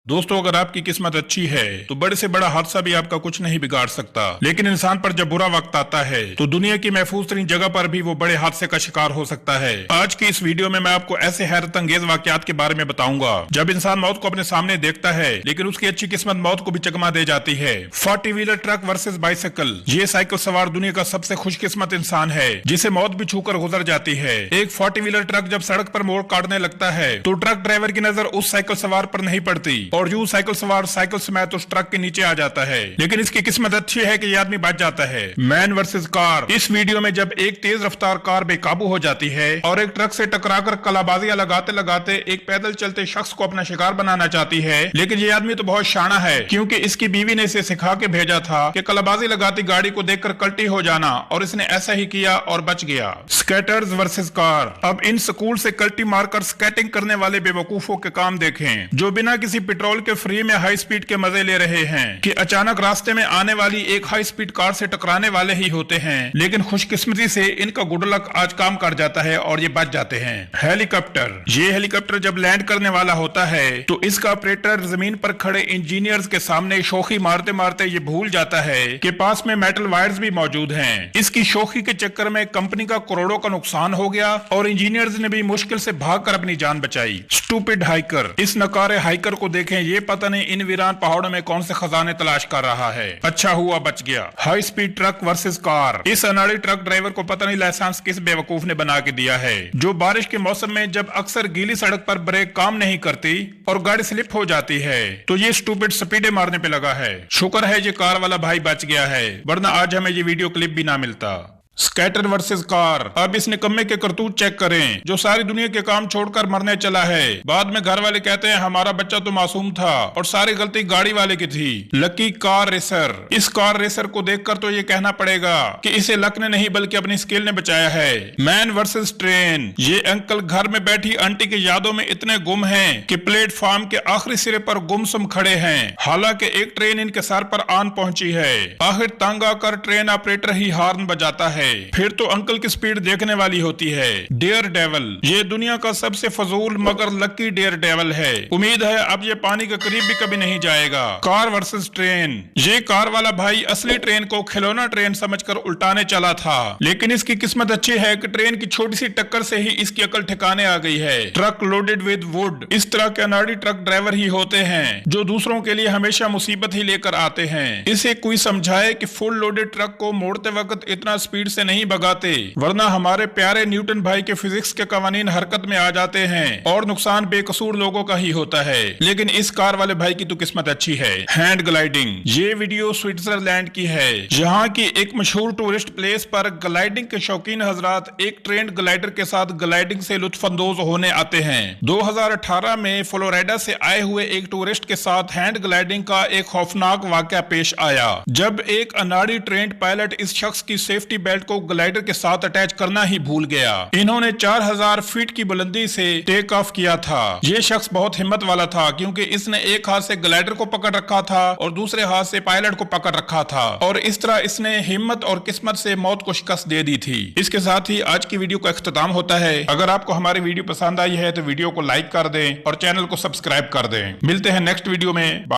दोस्तों, अगर आपकी किस्मत अच्छी है तो बड़े से बड़ा हादसा भी आपका कुछ नहीं बिगाड़ सकता, लेकिन इंसान पर जब बुरा वक्त आता है तो दुनिया की महफूज तरीन जगह पर भी वो बड़े हादसे का शिकार हो सकता है। आज की इस वीडियो में मैं आपको ऐसे हैरत अंगेज वाकयात के बारे में बताऊंगा जब इंसान मौत को अपने सामने देखता है लेकिन उसकी अच्छी किस्मत मौत को भी चकमा दे जाती है। 40 व्हीलर ट्रक वर्सेस बाइसाइकिल। ये साइकिल सवार दुनिया का सबसे खुशकिस्मत इंसान है जिसे मौत भी छूकर गुजर जाती है। एक 40 व्हीलर ट्रक जब सड़क पर मोड़ काटने लगता है तो ट्रक ड्राइवर की नजर उस साइकिल सवार पर नहीं पड़ती और यूं साइकिल सवार साइकिल समेत उस ट्रक के नीचे आ जाता है, लेकिन इसकी किस्मत अच्छी है कि ये आदमी बच जाता है। Man versus car. इस वीडियो में जब एक तेज रफ्तार कार बेकाबू हो जाती है और एक ट्रक से टकराकर कलाबाजियां लगाते लगाते एक पैदल चलते शख्स को अपना शिकार बनाना चाहती है, लेकिन ये आदमी तो बहुत शाना है क्योंकि इसकी बीवी ने इसे सिखा के भेजा था कि कलाबाजी लगाती गाड़ी को देखकर कल्टी हो जाना, और इसने ऐसा ही किया और बच गया। Skaters versus car. अब इन स्कूल से कल्टी मारकर स्केटिंग करने वाले बेवकूफों के काम देखें जो बिना किसी पेट्रोल के फ्री में हाई स्पीड के मजे ले रहे हैं कि अचानक रास्ते में आने वाली एक हाई स्पीड कार से टकराने वाले ही होते हैं, लेकिन खुशकिस्मती से इनका गुड लक आज काम कर जाता है और ये बच जाते हैं। हेलीकॉप्टर। ये हेलीकॉप्टर जब लैंड करने वाला होता है तो इसका ऑपरेटर जमीन पर खड़े इंजीनियर्स के सामने शोखी मारते मारते ये भूल जाता है कि पास में मेटल वायर्स भी मौजूद हैं। इसकी शोखी के चक्कर में कंपनी का करोड़ों का नुकसान हो गया और इंजीनियर्स ने भी मुश्किल से भागकर अपनी जान बचाई। Stupid hiker. इस नकारे हाइकर को देखें, ये पता नहीं इन वीरान पहाड़ों में कौन से खजाने तलाश कर रहा है। अच्छा हुआ बच गया। High speed truck versus car. इस अनाड़ी ट्रक ड्राइवर को पता नहीं लाइसेंस किस बेवकूफ ने बना के दिया है जो बारिश के मौसम में जब अक्सर गीली सड़क पर ब्रेक काम नहीं करती और गाड़ी स्लिप हो जाती है तो ये स्टूपिड स्पीडे मारने पे लगा है। शुक्र है ये कार वाला भाई बच गया है, वरना आज हमें ये वीडियो क्लिप भी ना मिलता। Scatter versus car. अब इस निकम्मे के करतूत चेक करें जो सारी दुनिया के काम छोड़कर मरने चला है। बाद में घर वाले कहते हैं हमारा बच्चा तो मासूम था और सारी गलती गाड़ी वाले की थी। Lucky car racer. इस कार रेसर को देखकर तो ये कहना पड़ेगा कि इसे लक ने नहीं बल्कि अपनी स्किल ने बचाया है। Man versus train. ये अंकल घर में बैठी आंटी की यादों में इतने गुम हैं कि प्लेटफॉर्म के आखिरी सिरे पर गुमसुम खड़े हैं, हालांकि एक ट्रेन इनके सर पर आन पहुंची है। आखिर तंग आकर ट्रेन ऑपरेटर ही हॉर्न बजाता है, फिर तो अंकल की स्पीड देखने वाली होती है। Daredevil. ये दुनिया का सबसे फजूल मगर लकी डेयर डेवल है। उम्मीद है अब ये पानी के करीब भी कभी नहीं जाएगा। Car versus train. ये कार वाला भाई असली ट्रेन को खिलौना ट्रेन समझकर उल्टाने चला था, लेकिन इसकी किस्मत अच्छी है कि ट्रेन की छोटी सी टक्कर से ही इसकी अकल ठिकाने आ गई है। Truck loaded with would. इस तरह के अनाड़ी ट्रक ड्राइवर ही होते हैं जो दूसरों के लिए हमेशा मुसीबत ही लेकर आते हैं। इसे कोई समझाए कि फुल लोडेड ट्रक को मोड़ते वक्त इतना स्पीड से नहीं भगाते, वरना हमारे प्यारे न्यूटन भाई के फिजिक्स के कवानीन हरकत में आ जाते हैं और नुकसान बेकसूर लोगों का ही होता है। लेकिन इस कार वाले भाई की तो किस्मत अच्छी है। Hand gliding. ये वीडियो स्विट्जरलैंड की है जहां की एक मशहूर टूरिस्ट प्लेस पर ग्लाइडिंग के शौकीन हजरात एक ट्रेंड ग्लाइडर के साथ ग्लाइडिंग से लुत्फानंदोज होने आते हैं। 2018 में फ्लोरिडा से आए हुए एक टूरिस्ट के साथ हैंड ग्लाइडिंग का एक खौफनाक वाकया पेश आया जब एक अनाड़ी ट्रेंड पायलट इस शख्स की सेफ्टी बेल्ट को ग्लाइडर के साथ अटैच करना ही भूल गया। इन्होंने 4000 फीट की बुलंदी से टेक ऑफ किया था। ये शख्स बहुत हिम्मत वाला था क्योंकि इसने एक हाथ से ग्लाइडर को पकड़ रखा था और दूसरे हाथ से पायलट को पकड़ रखा था, और इस तरह इसने हिम्मत और किस्मत से मौत को शिकस्त दे दी थी। इसके साथ ही आज की वीडियो का इख्तिताम होता है। अगर आपको हमारी वीडियो पसंद आई है तो वीडियो को लाइक कर दें और चैनल को सब्सक्राइब कर दें। मिलते हैं नेक्स्ट वीडियो में।